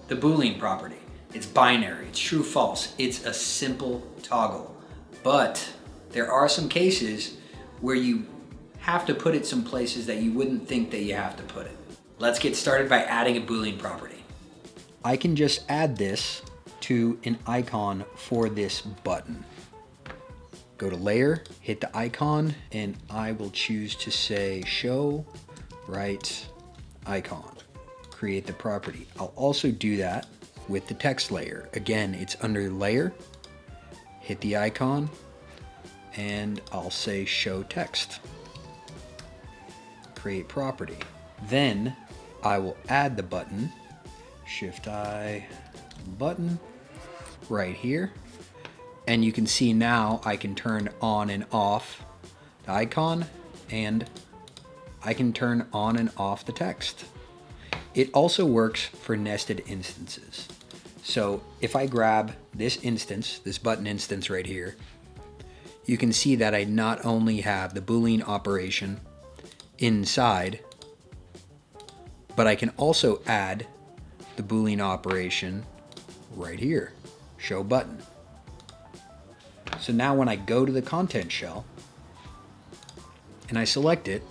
the Boolean property. It's binary, it's true, false. It's a simple toggle. But there are some cases where you have to put it some places that you wouldn't think that you have to put it. Let's get started by adding a Boolean property. I can just add this to an icon for this button. Go to layer, hit the icon, and I will choose to say show right icon. Create the property. I'll also do that with the text layer. Again, it's under layer, hit the icon, and I'll say show text. Create property. Then I will add the button, Shift I, button, right here. And you can see now I can turn on and off the icon, and I can turn on and off the text. It also works for nested instances. So if I grab this instance, this button instance right here, you can see that I not only have the Boolean operation inside, but I can also add the Boolean operation right here, show button. So now when I go to the content shell and I select it,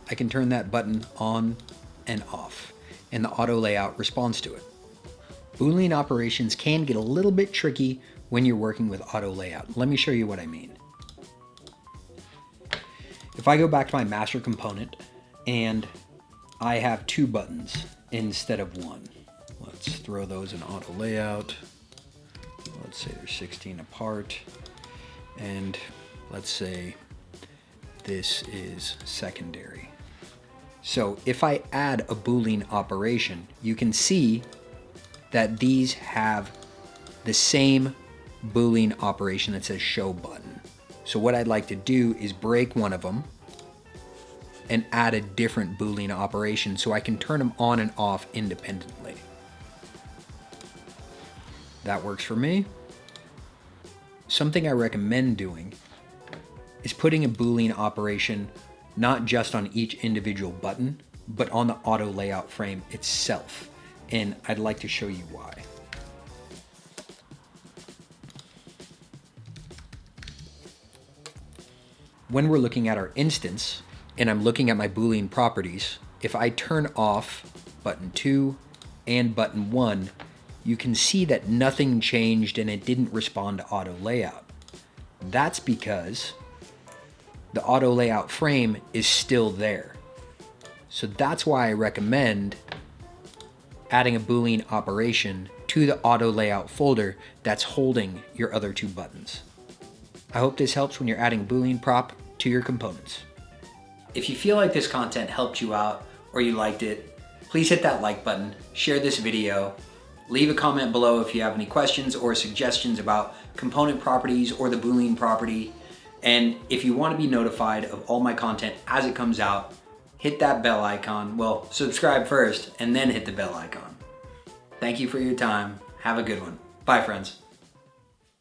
I can turn that button on and off, and the auto layout responds to it. Boolean operations can get a little bit tricky when you're working with auto layout. Let me show you what I mean. If I go back to my master component and I have 2 buttons instead of 1, let's throw those in auto layout. Let's say they're 16 apart, and let's say this is secondary. So if I add a Boolean operation, you can see that these have the same Boolean operation that says show button. So what I'd like to do is break one of them and add a different Boolean operation so I can turn them on and off independently. That works for me. Something I recommend doing is putting a Boolean operation not just on each individual button, but on the auto layout frame itself. And I'd like to show you why. When we're looking at our instance, and I'm looking at my Boolean properties, if I turn off button 2 and button 1, you can see that nothing changed and it didn't respond to auto layout. That's because the auto layout frame is still there. So that's why I recommend adding a Boolean operation to the auto layout folder that's holding your other 2 buttons. I hope this helps when you're adding a Boolean prop to your components. If you feel like this content helped you out or you liked it, please hit that like button, share this video, leave a comment below if you have any questions or suggestions about component properties or the Boolean property. And if you want to be notified of all my content as it comes out, hit that bell icon. Well, subscribe first and then hit the bell icon. Thank you for your time. Have a good one. Bye, friends.